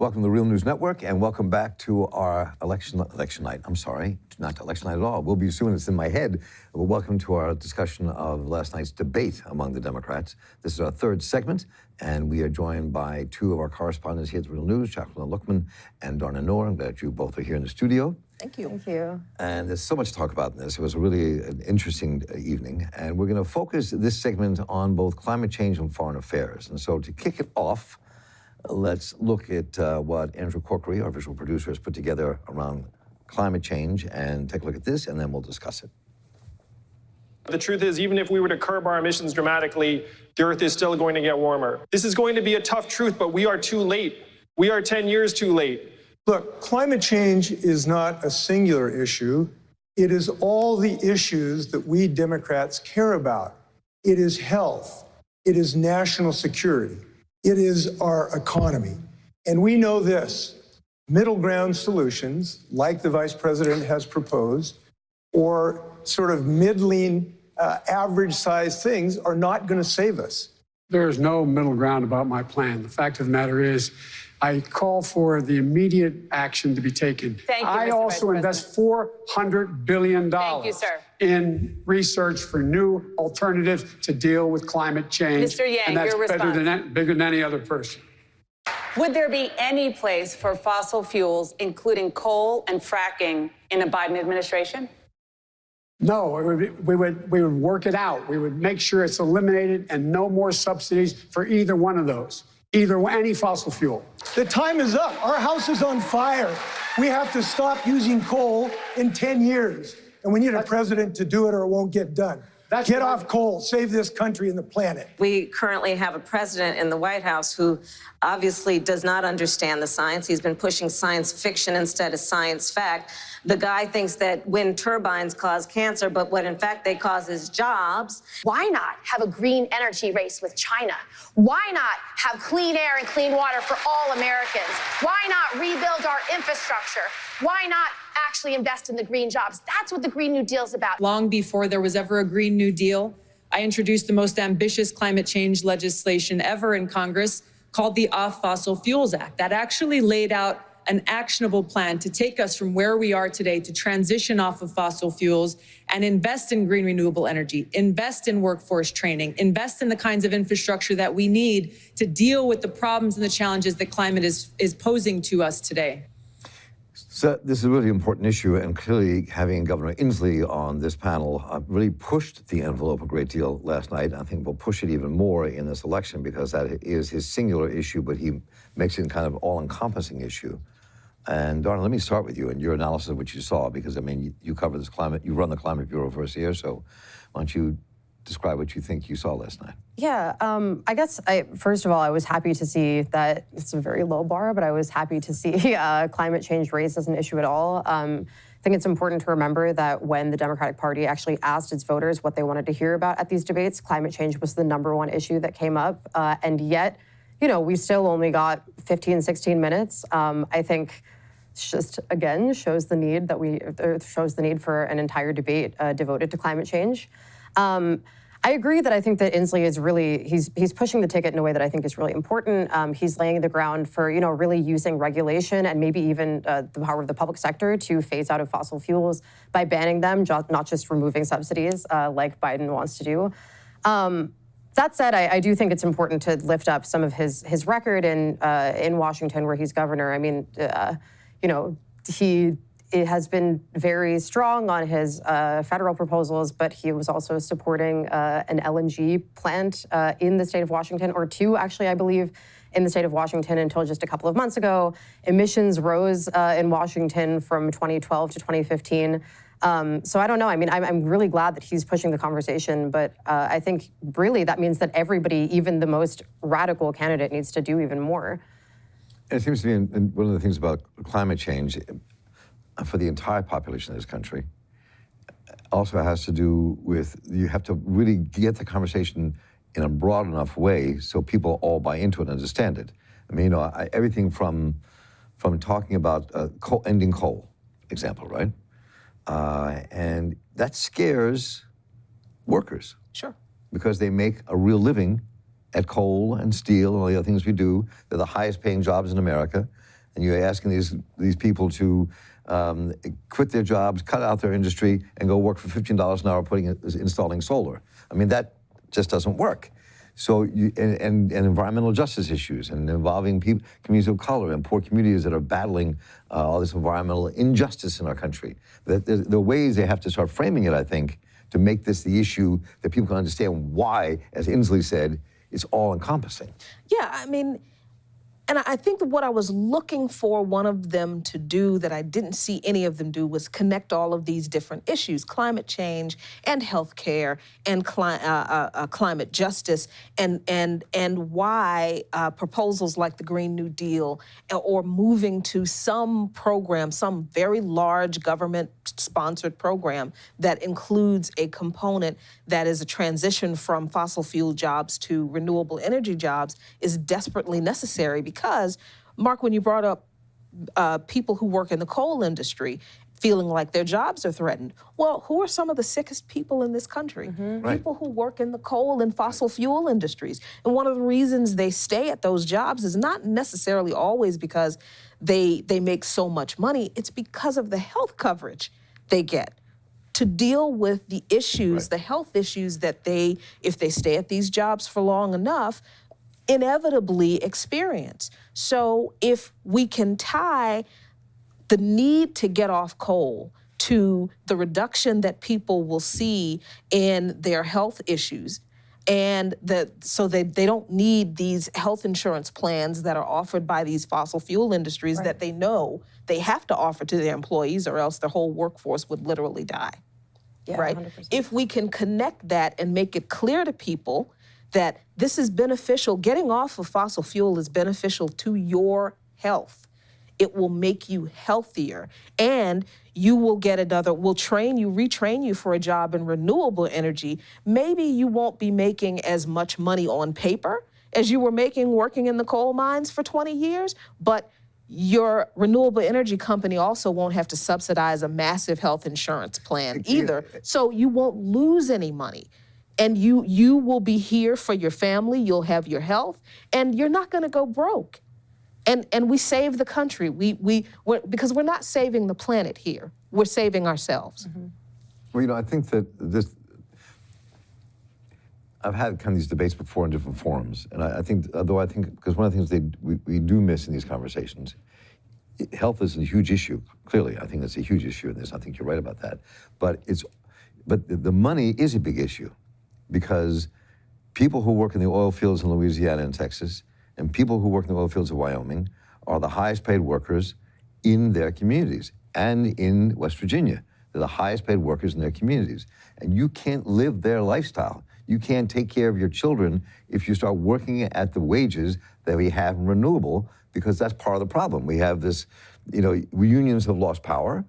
Welcome to the Real News Network, and welcome back to our election night. I'm sorry, not election night at all. We'll be soon, it's in my head. But welcome to our discussion of last night's debate among the Democrats. This is our third segment, and we are joined by two of our correspondents here at the Real News, Jacqueline Luqman and Dharna Noor. I'm glad you both are here in the studio. Thank you. Thank you. And there's so much to talk about in this. It was really an interesting evening, and we're going to focus this segment on both climate change and foreign affairs. And so to kick it off, let's look at what Andrew Corkery, our visual producer, has put together around climate change, and take a look at this, and then we'll discuss it. The truth is, even if we were to curb our emissions dramatically, the Earth is still going to get warmer. This is going to be a tough truth, but we are too late. We are 10 years too late. Look, climate change is not a singular issue. It is all the issues that we Democrats care about. It is health. It is national security. It is our economy. And we know this: middle ground solutions, like the Vice President has proposed, or sort of middling, average-sized things are not going to save us. There is no middle ground about my plan. The fact of the matter is, I call for the immediate action to be taken. Thank you, I Mr. also Vice invest $400 billion Thank you, sir. in research for new alternatives to deal with climate change. Mr. Yang, and that's your response. bigger than any other person. Would there be any place for fossil fuels, including coal and fracking, in a Biden administration? No, we would work it out. We would make sure it's eliminated and no more subsidies for either one of those, any fossil fuel. The time is up. Our house is on fire. We have to stop using coal in 10 years. And we need a president to do it or it won't get done. Get off coal, save this country and the planet. We currently have a president in the White House who obviously does not understand the science. He's been pushing science fiction instead of science fact. The guy thinks that wind turbines cause cancer, but what in fact they cause is jobs. Why not have a green energy race with China? Why not have clean air and clean water for all Americans? Why not rebuild our infrastructure? Why not actually invest in the green jobs? That's what the Green New Deal is about. Long before there was ever a Green New Deal, I introduced the most ambitious climate change legislation ever in Congress, called the Off Fossil Fuels Act, that actually laid out an actionable plan to take us from where we are today to transition off of fossil fuels and invest in green renewable energy, invest in workforce training, invest in the kinds of infrastructure that we need to deal with the problems and the challenges that climate is posing to us today. So this is a really important issue, and clearly having Governor Inslee on this panel really pushed the envelope a great deal last night. I think we'll push it even more in this election because that is his singular issue, but he makes it kind of all-encompassing issue. And Dharna, let me start with you and your analysis of what you saw, because I mean, you cover this climate, you run the Climate Bureau for us here, so why don't you describe what you think you saw last night? Yeah, I guess first of all, I was happy to see that it's a very low bar, but I was happy to see climate change raised as an issue at all. I think it's important to remember that when the Democratic Party actually asked its voters what they wanted to hear about at these debates, climate change was the number1 issue that came up, and yet, you know, we still only got 15, 16 minutes. I think just again shows the need for an entire debate devoted to climate change. I agree that I think that Inslee is really, he's pushing the ticket in a way that I think is really important. He's laying the ground for, you know, really using regulation and maybe even the power of the public sector to phase out of fossil fuels by banning them, not just removing subsidies like Biden wants to do. That said, I do think it's important to lift up some of his record in Washington where he's governor. I mean, you know, he has been very strong on his federal proposals, but he was also supporting an LNG plant in the state of Washington, or two, actually, I believe, in the state of Washington until just a couple of months ago. Emissions rose in Washington from 2012 to 2015. So I don't know. I mean, I'm really glad that he's pushing the conversation, but I think really that means that everybody, even the most radical candidate, needs to do even more. It seems to me, and one of the things about climate change for the entire population of this country also has to do with, you have to really get the conversation in a broad enough way so people all buy into it and understand it. I mean, you know, everything from talking about ending coal, example, right? And that scares workers. Sure. Because they make a real living at coal and steel and all the other things we do. They're the highest paying jobs in America. and you're asking these people to quit their jobs, cut out their industry, and go work for $15 an hour installing solar. I mean, that just doesn't work. So, and environmental justice issues, and involving communities of color and poor communities that are battling all this environmental injustice in our country. There are ways they have to start framing it, I think, to make this the issue that people can understand why, as Inslee said, it's all-encompassing. Yeah, I mean, and I think that what I was looking for one of them to do that I didn't see any of them do was connect all of these different issues, climate change and healthcare and climate justice, and why proposals like the Green New Deal or moving to some program, some very large government-sponsored program that includes a component that is a transition from fossil fuel jobs to renewable energy jobs is desperately necessary. Because, Marc, when you brought up people who work in the coal industry feeling like their jobs are threatened, well, who are some of the sickest people in this country? Right. People who work in the coal and fossil fuel industries. And one of the reasons they stay at those jobs is not necessarily always because they make so much money. It's because of the health coverage they get to deal with the issues, the health issues that they, if they stay at these jobs for long enough, inevitably experience. So if we can tie the need to get off coal to the reduction that people will see in their health issues, and so they don't need these health insurance plans that are offered by these fossil fuel industries that they know they have to offer to their employees, or else their whole workforce would literally die. Yeah, right? 100%. If we can connect that and make it clear to people that this is beneficial, getting off of fossil fuel is beneficial to your health. It will make you healthier, and you will get we'll retrain you for a job in renewable energy. Maybe you won't be making as much money on paper as you were making working in the coal mines for 20 years, but your renewable energy company also won't have to subsidize a massive health insurance plan either. So you won't lose any money. And you will be here for your family, you'll have your health, and you're not gonna go broke. And we save the country. Because we're not saving the planet here, we're saving ourselves. Well, I think that I've had kind of these debates before in different forums, and I think, because one of the things we do miss in these conversations, health is a huge issue, clearly. I think that's a huge issue in this. I think you're right about that. But the money is a big issue, because people who work in the oil fields in Louisiana and Texas, and people who work in the oil fields of Wyoming are the highest paid workers in their communities, and in West Virginia. They're the highest paid workers in their communities. And you can't live their lifestyle. You can't take care of your children if you start working at the wages that we have in renewable, because that's part of the problem. We have this, unions have lost power.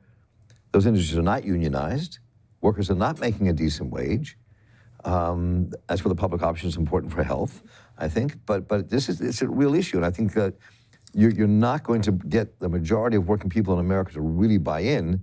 Those industries are not unionized. Workers are not making a decent wage. That's where the public option is important for health, I think. But it's a real issue, and I think that you're not going to get the majority of working people in America to really buy in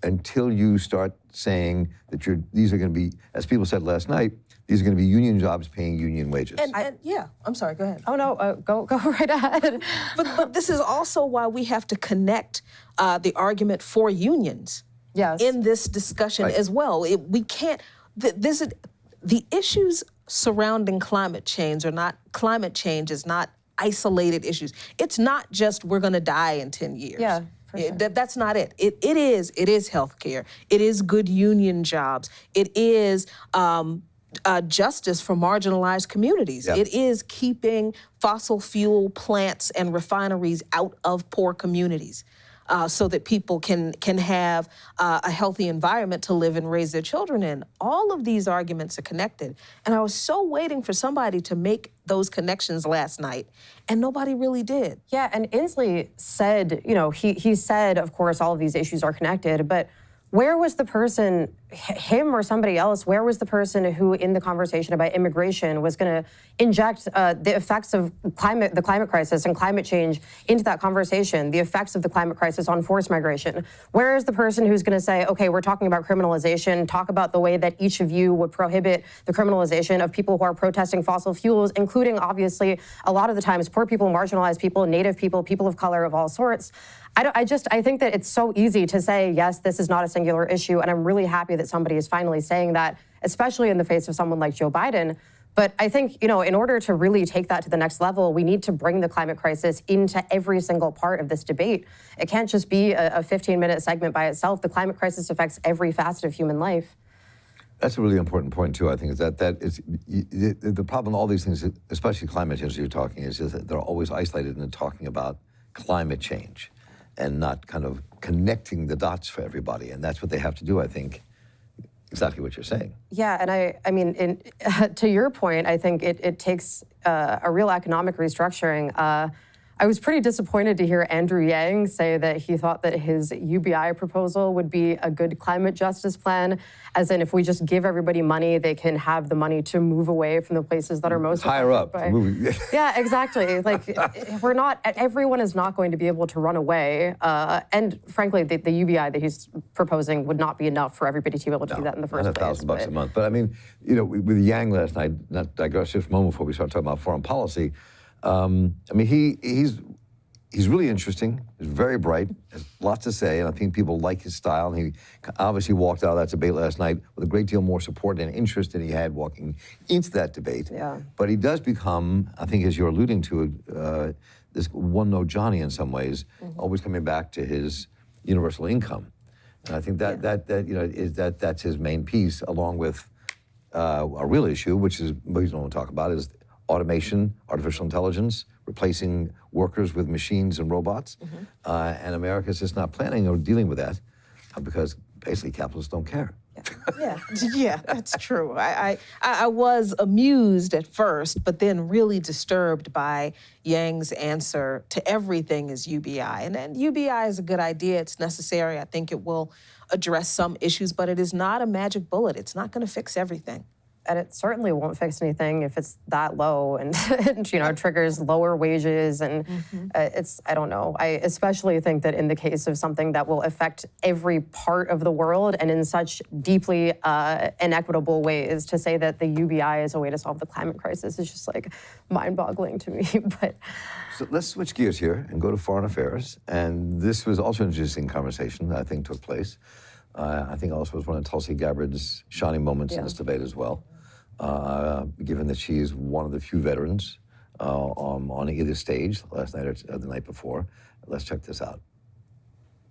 until you start saying that these are going to be, as people said last night, these are going to be union jobs paying union wages. And yeah, I'm sorry, go ahead. Oh no, go right ahead. But this is also why we have to connect the argument for unions in this discussion as well. We can't. The issues surrounding climate change is not isolated issues. It's not just we're going to die in 10 years. Yeah, for sure. That's not it. It is healthcare. It is good union jobs. It is justice for marginalized communities. Yeah. It is keeping fossil fuel plants and refineries out of poor communities. So that people can have a healthy environment to live and raise their children in. All of these arguments are connected. And I was so waiting for somebody to make those connections last night, and nobody really did. Yeah, and Inslee said, he said, of course, all of these issues are connected, but where was the person him or somebody else, where was the person who in the conversation about immigration was going to inject the effects of the climate crisis and climate change into that conversation, the effects of the climate crisis on forced migration? Where is the person who's going to say, okay, we're talking about criminalization, talk about the way that each of you would prohibit the criminalization of people who are protesting fossil fuels, including obviously a lot of the times poor people, marginalized people, Native people, people of color of all sorts. I think that it's so easy to say, yes, this is not a singular issue, and I'm really happy that somebody is finally saying that, especially in the face of someone like Joe Biden. But I think, in order to really take that to the next level, we need to bring the climate crisis into every single part of this debate. It can't just be a 15-minute segment by itself. The climate crisis affects every facet of human life. That's a really important point, too, I think, is that is the problem with all these things, especially climate change you're talking, is that they're always isolated in talking about climate change and not kind of connecting the dots for everybody. And that's what they have to do, I think, exactly what you're saying. Yeah, and I mean, to your point, I think it takes a real economic restructuring. I was pretty disappointed to hear Andrew Yang say that he thought that his UBI proposal would be a good climate justice plan, as in if we just give everybody money, they can have the money to move away from the places that are most higher up. Yeah, exactly. Like, everyone is not going to be able to run away. And frankly, the UBI that he's proposing would not be enough for everybody to be able to do that in the first place. $1,000 a month. But I mean, with Yang last night, not digress just a moment before we start talking about foreign policy, I mean, he's really interesting. He's very bright. Has lots to say, and I think people like his style. And he obviously walked out of that debate last night with a great deal more support and interest than he had walking into that debate. Yeah. But he does become, I think, as you're alluding to, this one-note Johnny in some ways, always coming back to his universal income. And I think that's his main piece, along with a real issue, which is what we don't want to talk about, is automation, artificial intelligence, replacing workers with machines and robots. And America's just not planning or dealing with that because basically capitalists don't care. Yeah, that's true. I was amused at first, but then really disturbed by Yang's answer to everything is UBI. And UBI is a good idea. It's necessary. I think it will address some issues, but it is not a magic bullet. It's not going to fix everything. And it certainly won't fix anything if it's that low and triggers lower wages. And I don't know. I especially think that in the case of something that will affect every part of the world and in such deeply inequitable ways, to say that the UBI is a way to solve the climate crisis is just like mind-boggling to me. But so let's switch gears here and go to foreign affairs. And this was also an interesting conversation that I think took place. I think also was one of Tulsi Gabbard's shining moments in this debate as well. Given that she is one of the few veterans on either stage, last night or the night before. Let's check this out.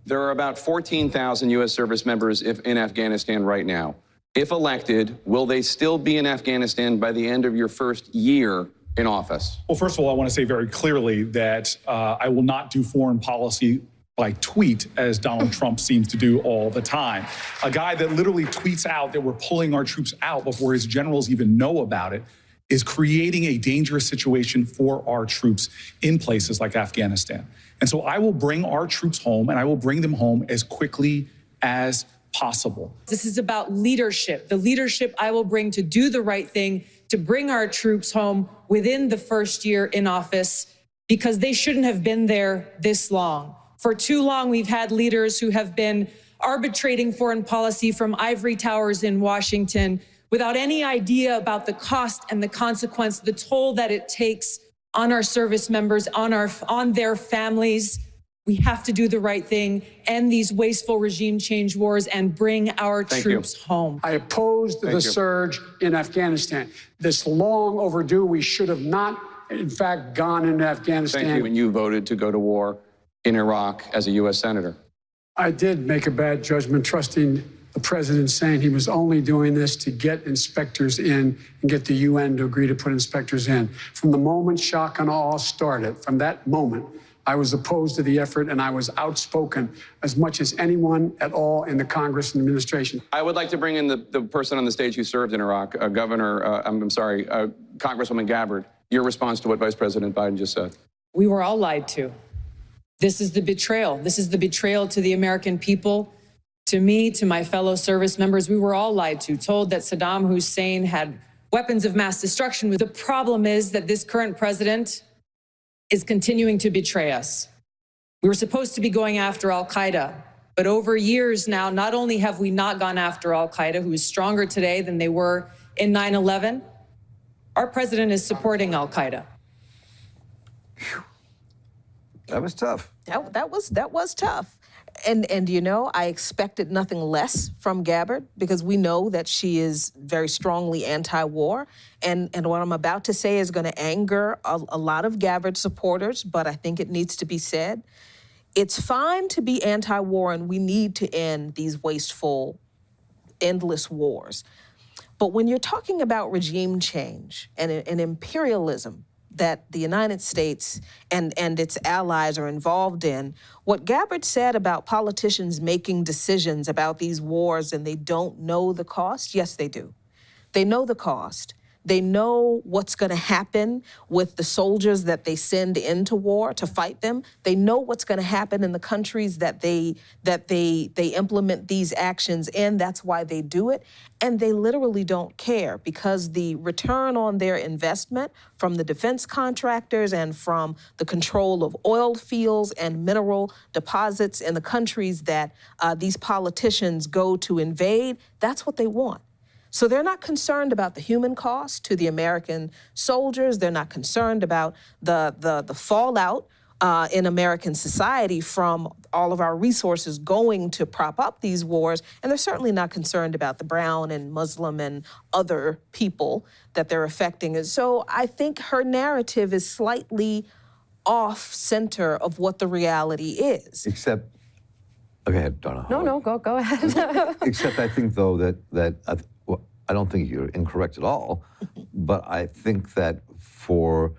There are about 14,000 U.S. service members in Afghanistan right now. If elected, will they still be in Afghanistan by the end of your first year in office? Well, first of all, I want to say very clearly that I will not do foreign policy by tweet, as Donald Trump seems to do all the time. A guy that literally tweets out that we're pulling our troops out before his generals even know about it is creating a dangerous situation for our troops in places like Afghanistan. And so I will bring our troops home, and I will bring them home as quickly as possible. This is about leadership, the leadership I will bring to do the right thing, to bring our troops home within the first year in office, because they shouldn't have been there this long. For too long, we've had leaders who have been arbitrating foreign policy from ivory towers in Washington without any idea about the cost and the consequence, the toll that it takes on our service members, on their families. We have to do the right thing, end these wasteful regime change wars, and bring our troops home. I opposed the surge in Afghanistan. This long overdue, we should have not, in fact, gone into Afghanistan. Thank you. When you voted to go to war in Iraq as a U.S. Senator. I did make a bad judgment trusting the president saying he was only doing this to get inspectors in and get the UN to agree to put inspectors in. From the moment shock and awe started, from that moment, I was opposed to the effort, and I was outspoken as much as anyone at all in the Congress and administration. I would like to bring in the person on the stage who served in Iraq, Congresswoman Gabbard. Your response to what Vice President Biden just said. We were all lied to. This is the betrayal. This is the betrayal to the American people, To me, to my fellow service members, we were all lied to, told that Saddam Hussein had weapons of mass destruction. The problem is that this current president is continuing to betray us. We were supposed to be going after al-Qaeda, but over years now, not only have we not gone after al-Qaeda, who is stronger today than they were in 9/11, our president is supporting al-Qaeda. That was tough. That was tough. And you know, I expected nothing less from Gabbard because we know that she is very strongly anti-war. And what I'm about to say is going to anger a lot of Gabbard supporters, but I think it needs to be said. It's fine to be anti-war, and we need to end these wasteful, endless wars. But when you're talking about regime change and imperialism that the United States and its allies are involved in, what Gabbard said about politicians making decisions about these wars and they don't know the cost, yes, they do. They know the cost. They know what's going to happen with the soldiers that they send into war to fight them. They know what's going to happen in the countries that they implement these actions in. That's why they do it. And they literally don't care because the return on their investment from the defense contractors and from the control of oil fields and mineral deposits in the countries that these politicians go to invade, that's what they want. So they're not concerned about the human cost to the American soldiers. They're not concerned about the fallout in American society from all of our resources going to prop up these wars. And they're certainly not concerned about the brown and Muslim and other people that they're affecting. And so I think her narrative is slightly off center of what the reality is. Except, go ahead, Dharna. No, go ahead. Except I think, though, that I don't think you're incorrect at all, but I think that for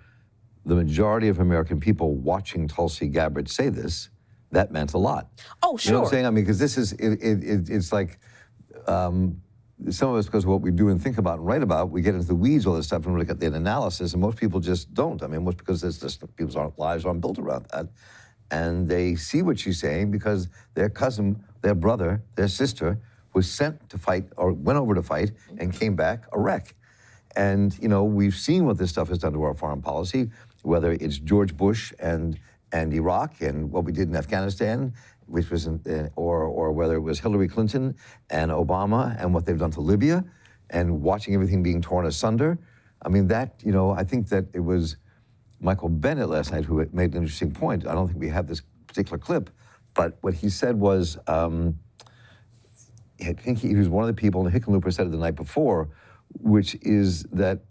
the majority of American people watching Tulsi Gabbard say this, that meant a lot. Oh, sure. You know what I'm saying? I mean, because this is, it's like, some of us, because of what we do and think about and write about, we get into the weeds, all this stuff, and we look at the analysis, and most people just don't. I mean, most because it's just, people's lives aren't built around that. And they see what she's saying because their cousin, their brother, their sister was sent to fight or went over to fight and came back a wreck. And, you know, we've seen what this stuff has done to our foreign policy, whether it's George Bush and Iraq and what we did in Afghanistan, which was, or whether it was Hillary Clinton and Obama and what they've done to Libya and watching everything being torn asunder. I mean, that, you know, I think that it was Michael Bennett last night who made an interesting point. I don't think we have this particular clip, but what he said was, I think he was one of the people, and Hickenlooper said it the night before, which is that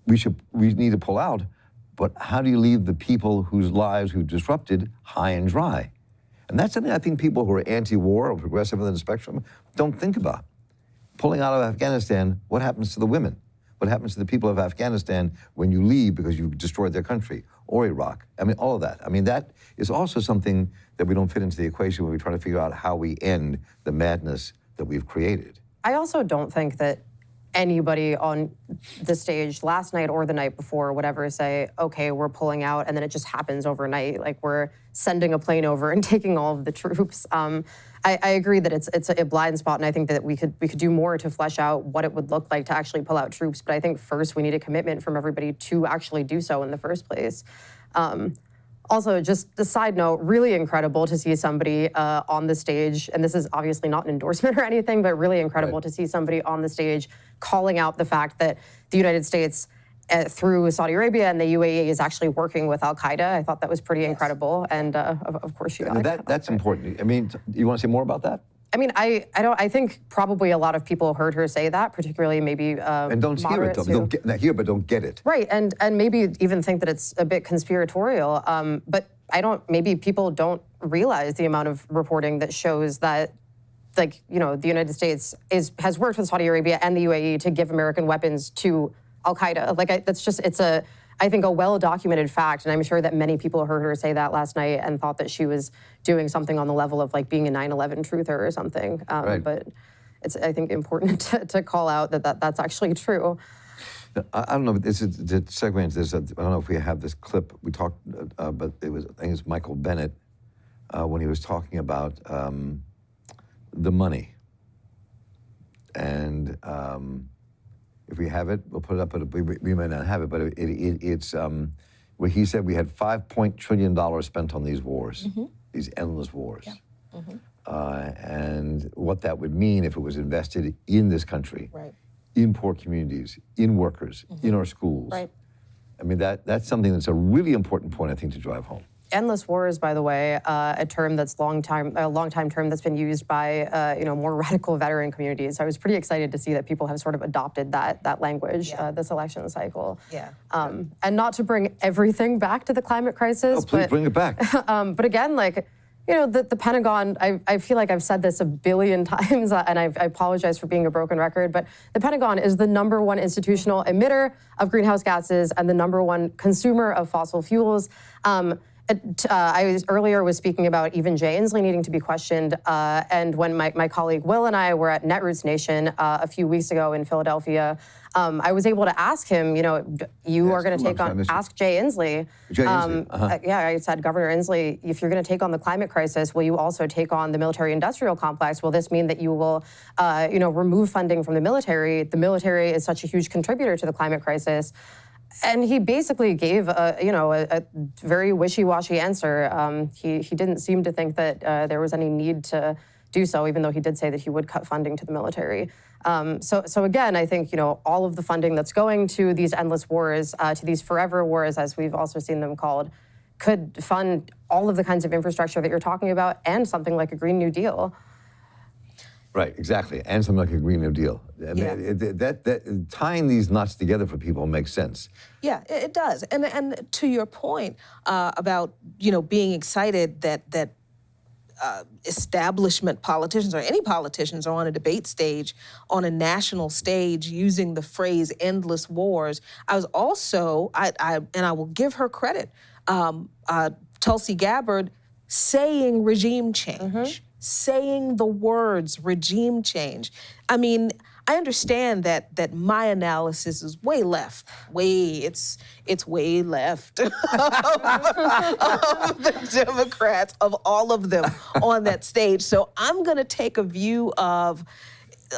we need to pull out, but how do you leave the people whose lives we've disrupted high and dry? And that's something I think people who are anti-war or progressive in the spectrum don't think about. Pulling out of Afghanistan, what happens to the women? What happens to the people of Afghanistan when you leave because you've destroyed their country? Or Iraq? I mean, all of that. I mean, that is also something that we don't fit into the equation when we try to figure out how we end the madness that we've created. I also don't think that anybody on the stage last night or the night before, whatever, say, okay, we're pulling out, and then it just happens overnight. Like we're sending a plane over and taking all of the troops. I agree that it's a blind spot, and I think that we could do more to flesh out what it would look like to actually pull out troops. But I think first we need a commitment from everybody to actually do so in the first place. Also, just a side note, really incredible to see somebody on the stage, and this is obviously not an endorsement or anything, but really incredible to see somebody on the stage calling out the fact that the United States, through Saudi Arabia and the UAE, is actually working with al-Qaeda. I thought that was pretty incredible, and of course you got That's important. I mean, you want to say more about that? I mean, I think probably a lot of people heard her say that, particularly maybe and don't hear it, don't hear, but don't get it. Right, and maybe even think that it's a bit conspiratorial. But maybe people don't realize the amount of reporting that shows that, like, you know, the United States has worked with Saudi Arabia and the UAE to give American weapons to al-Qaeda. Like, it's I think a well-documented fact, and I'm sure that many people heard her say that last night and thought that she was doing something on the level of like being a 9/11 truther or something. Right. But it's, I think, important to call out that's actually true. I don't know, this is to segue into this. I don't know if we have this clip. We talked, but I think it's Michael Bennett when he was talking about the money. And if we have it, we'll put it up, but we may not have it, but it's where he said we had $5 trillion spent on these wars, these endless wars. Yeah. And what that would mean if it was invested in this country, in poor communities, in workers, in our schools. Right. I mean, that's something that's a really important point, I think, to drive home. Endless wars, by the way, a term that's a long time term that's been used by more radical veteran communities. So I was pretty excited to see that people have sort of adopted that language this election cycle. Yeah. And not to bring everything back to the climate crisis. Oh, please bring it back. But again, the Pentagon, I feel like I've said this a billion times, and I apologize for being a broken record, but the Pentagon is the #1 institutional emitter of greenhouse gases and the #1 consumer of fossil fuels. I earlier was speaking about even Jay Inslee needing to be questioned, and when my colleague Will and I were at Netroots Nation a few weeks ago in Philadelphia, I was able to ask him, you are going to take on, ask Jay Inslee. Jay Inslee. Yeah, I said, Governor Inslee, if you're going to take on the climate crisis, will you also take on the military-industrial complex? Will this mean that you will, remove funding from the military? The military is such a huge contributor to the climate crisis. And he basically gave a very wishy-washy answer. He didn't seem to think that there was any need to do so, even though he did say that he would cut funding to the military. So again, I think all of the funding that's going to these endless wars, to these forever wars, as we've also seen them called, could fund all of the kinds of infrastructure that you're talking about, and something like a Green New Deal. Right, exactly, and something like a Green New Deal. I mean, tying these knots together for people makes sense. Yeah, it does. And to your point about being excited that establishment politicians or any politicians are on a debate stage, on a national stage, using the phrase "endless wars." I was also, and I will give her credit, Tulsi Gabbard saying regime change. Saying the words regime change. I mean, I understand that my analysis is way left, it's way left of the Democrats, of all of them on that stage. So I'm gonna take a view of,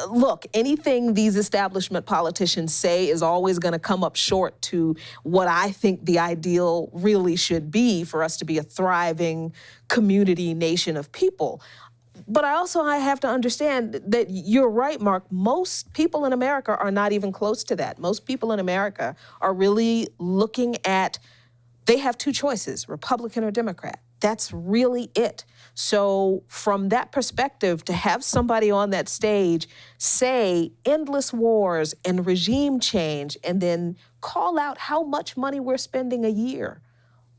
look, anything these establishment politicians say is always going to come up short to what I think the ideal really should be for us to be a thriving community nation of people. But I have to understand that you're right, Mark. Most people in America are not even close to that. Most people in America are really looking at, they have two choices, Republican or Democrat. That's really it. So from that perspective, to have somebody on that stage say endless wars and regime change, and then call out how much money we're spending a year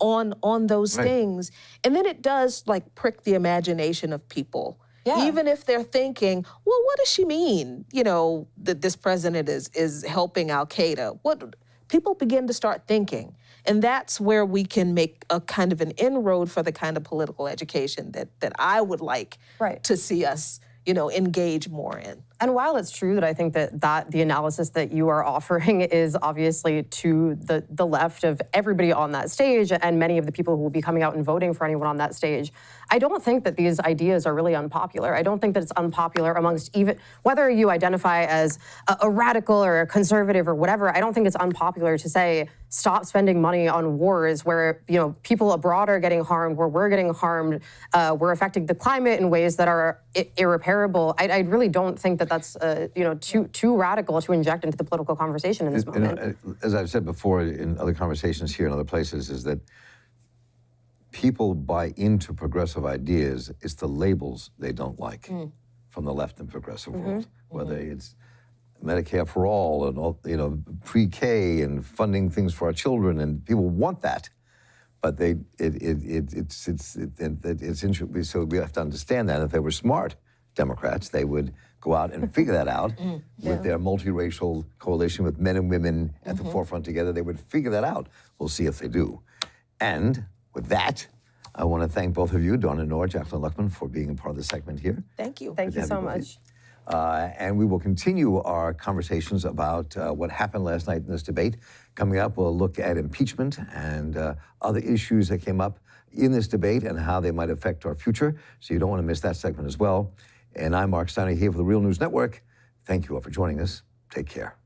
on those things, and then it does prick the imagination of people. Yeah. Even if they're thinking, well, what does she mean? That this president is helping Al-Qaeda. What people begin to start thinking. And that's where we can make a kind of an inroad for the kind of political education that I would like to see us, engage more in. And while it's true that I think that the analysis that you are offering is obviously to the left of everybody on that stage and many of the people who will be coming out and voting for anyone on that stage, I don't think that these ideas are really unpopular. I don't think that it's unpopular amongst even, whether you identify as a radical or a conservative or whatever, I don't think it's unpopular to say, stop spending money on wars where people abroad are getting harmed, where we're getting harmed, we're affecting the climate in ways that are irreparable. I really don't think that that's too radical to inject into the political conversation in this moment. As I've said before in other conversations here and other places, is that people buy into progressive ideas. It's the labels they don't like from the left and progressive world, whether it's Medicare for all and all, pre-K and funding things for our children, and people want that, but it's interesting. So we have to understand that if they were smart Democrats, they would go out and figure that out with their multiracial coalition with men and women at the forefront together. They would figure that out. We'll see if they do. And with that, I want to thank both of you, Dharna Noor, Jacqueline Luqman, for being a part of the segment here. Thank you. Thank you so much. And we will continue our conversations about what happened last night in this debate. Coming up, we'll look at impeachment and other issues that came up in this debate and how they might affect our future. So you don't want to miss that segment as well. And I'm Marc Steiner here for the Real News Network. Thank you all for joining us. Take care.